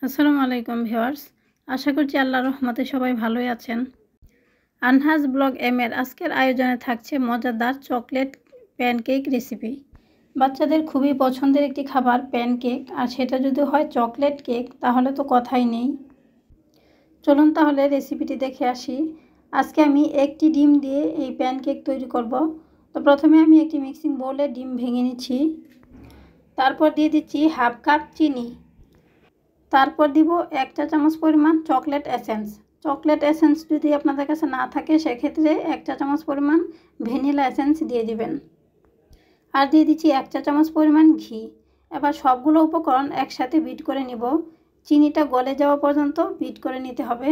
আসসালামু আলাইকুম ভিউয়ার্স, আশা করছি আল্লাহর রহমতে সবাই ভালোই আছেন। আনহাজ ব্লগ এর আজকের আয়োজনে থাকছে মজাদার চকলেট প্যানকেক রেসিপি। বাচ্চাদের খুবই পছন্দের একটি খাবার প্যানকেক, আর সেটা যদি হয় চকলেট কেক তাহলে তো কথাই নেই। চলুন তাহলে রেসিপিটি দেখে আসি। আজকে আমি একটি ডিম দিয়ে এই প্যানকেক তৈরি করব। তো প্রথমে আমি একটি মিক্সিং বোলে ডিম ভেঙে নিচ্ছি, তারপর দিয়ে দিচ্ছি হাফ কাপ চিনি, তারপর দিব 1 চা চামচ পরিমাণ চকলেট এসেন্স। চকলেট এসেন্স যদি আপনাদের কাছে না থাকে সেক্ষেত্রে 1 চা চামচ পরিমাণ ভ্যানিলা এসেন্স দিয়ে দিবেন। আর দিয়ে দিচ্ছি 1 চা চামচ পরিমাণ ঘি। এবার সবগুলো উপকরণ একসাথে বিট করে নিব। চিনিটা গলে যাওয়া পর্যন্ত বিট করে নিতে হবে।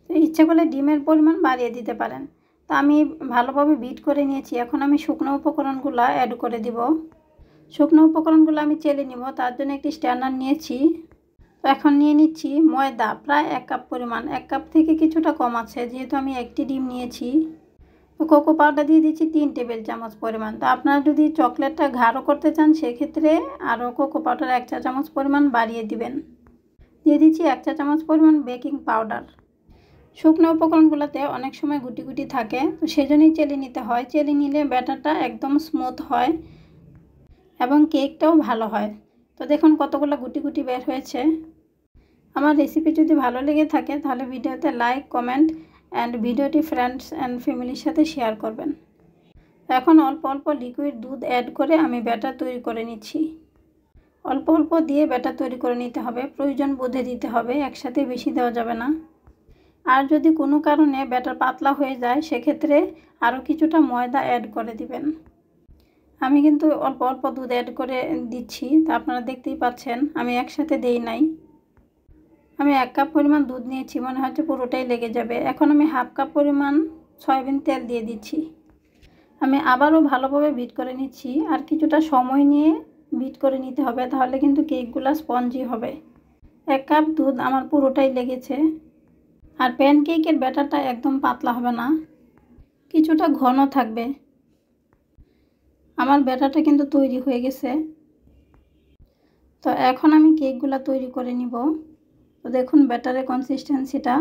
ইচ্ছে করলে ডিমের পরিমাণ বাড়িয়ে দিতে পারেন। তো আমি ভালোভাবে বিট করে নিয়েছি। এখন আমি শুকনো উপকরণগুলো অ্যাড করে দিব। শুকনো উপকরণগুলো আমি চেলে নিব, তার জন্য একটি স্ট্যান্ডার নিয়েছি। তো এখন নিয়ে নিচ্ছি ময়দা, প্রায় 1 কাপ পরিমাণ। 1 কাপ থেকে কিছুটা কম আছে যেহেতু আমি একটি ডিম নিয়েছি। তো কোকো পাউডার দিয়ে দিচ্ছি 3 টেবিল চামচ পরিমাণ। তো আপনারা যদি চকলেটটা গাঢ় করতে চান সেক্ষেত্রে আরও কোকো পাউডার 1 চা চামচ পরিমাণ বাড়িয়ে দিবেন। দিয়ে দিচ্ছি 1 চা চামচ পরিমাণ বেকিং পাউডার। শুকনো উপকরণগুলোতে অনেক সময় গুটি গুটি থাকে, তো সেজন্যই চেলে নিতে হয়। চেলে নিলে ব্যাটারটা একদম স্মুথ হয় এবং কেকটাও ভালো হয়। তো দেখুন কতগুলো গুটি গুটি বের হয়েছে। আমার রেসিপি যদি ভালো লেগে থাকে তাহলে ভিডিওতে লাইক, কমেন্ট অ্যান্ড ভিডিওটি ফ্রেন্ডস অ্যান্ড ফ্যামিলির সাথে শেয়ার করবেন। এখন অল্প অল্প লিকুইড দুধ অ্যাড করে আমি ব্যাটার তৈরি করে নিচ্ছি। অল্প অল্প দিয়ে ব্যাটার তৈরি করে নিতে হবে, প্রয়োজন বুঝে দিতে হবে, একসাথে বেশি দেওয়া যাবে না। আর যদি কোনো কারণে ব্যাটার পাতলা হয়ে যায় সেক্ষেত্রে আরও কিছুটা ময়দা অ্যাড করে দিবেন। আমি কিন্তু অল্প অল্প দুধ অ্যাড করে দিচ্ছি, তা আপনারা দেখতেই পাচ্ছেন আমি একসাথে দেই নাই। আমি 1 কাপ পরিমাণ দুধ নিয়েছি, মনে হচ্ছে পুরোটাই লেগে যাবে। এখন আমি হাফ কাপ পরিমাণ সয়াবিন তেল দিয়ে দিচ্ছি। আমি আবারও ভালোভাবে বিট করে নিচ্ছি, আর কিছুটা সময় নিয়ে বিট করে নিতে হবে, তাহলে কিন্তু কেকগুলো স্পঞ্জি হবে। 1 কাপ দুধ আমার পুরোটাই লেগেছে। আর প্যানকেকের ব্যাটারটা একদম পাতলা হবে না, কিছুটা ঘন থাকবে। আমার ব্যাটারটা কিন্তু তৈরি হয়ে গেছে। তো এখন আমি কেকগুলো তৈরি করে নিব। তো দেখুন ব্যাটারের কনসিস্টেন্সিটা।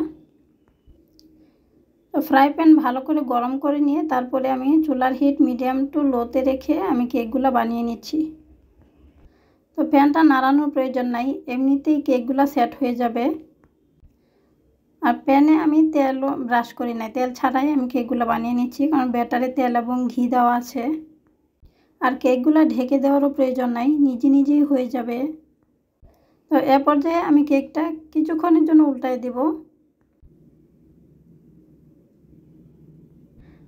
তো ফ্রাই প্যান ভালো করে গরম করে নিয়ে তারপরে আমি চুলার হিট মিডিয়াম টু লোতে রেখে আমি কেকগুলো বানিয়ে নিচ্ছি। তো প্যানটা নাড়ানোর প্রয়োজন নাই, এমনিতেই কেকগুলো সেট হয়ে যাবে। আর প্যানে আমি তেলও ব্রাশ করি না, তেল ছাড়াই আমি কেকগুলো বানিয়ে নিচ্ছি, কারণ ব্যাটারে তেল এবং ঘি দেওয়া আছে। আর কেকগুলো ঢেকে দেওয়ারও প্রয়োজন নাই, নিজে নিজেই হয়ে যাবে। তো এ পর্যায়ে আমি কেকটা কিছুক্ষণের জন্য উল্টায় দিব।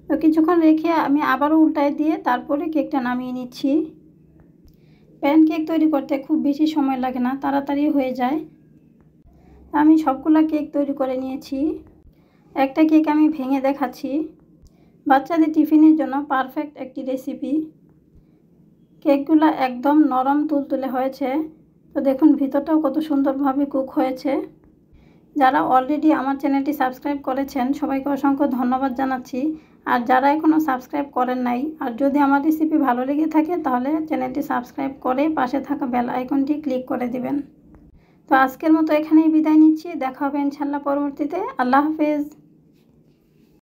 তো কিছুক্ষণ রেখে আমি আবারও উল্টায় দিয়ে তারপরে কেকটা নামিয়ে নিচ্ছি। প্যানকেক তৈরি করতে খুব বেশি সময় লাগে না, তাড়াতাড়ি হয়ে যায়। আমি সবগুলো কেক তৈরি করে নিয়েছি। একটা কেক আমি ভেঙে দেখাচ্ছি। বাচ্চাদের টিফিনের জন্য পারফেক্ট একটি রেসিপি। কেকগুলো একদম নরম তুলতুলে হয়েছে। তো দেখুন ভিতরটাও কত সুন্দরভাবে কুক হয়েছে। যারা অলরেডি আমার চ্যানেলটি সাবস্ক্রাইব করেছেন সবাইকে অসংখ্য ধন্যবাদ জানাচ্ছি। আর যারা এখনও সাবস্ক্রাইব করেন নাই, আর যদি আমার রেসিপি ভালো লেগে থাকে তাহলে চ্যানেলটি সাবস্ক্রাইব করে পাশে থাকা বেল আইকনটি ক্লিক করে দিবেন। তো আজকের মতো এখানেই বিদায় নিচ্ছি। দেখা হবে ইনশাআল্লাহ পরবর্তীতে। আল্লাহ হাফেজ।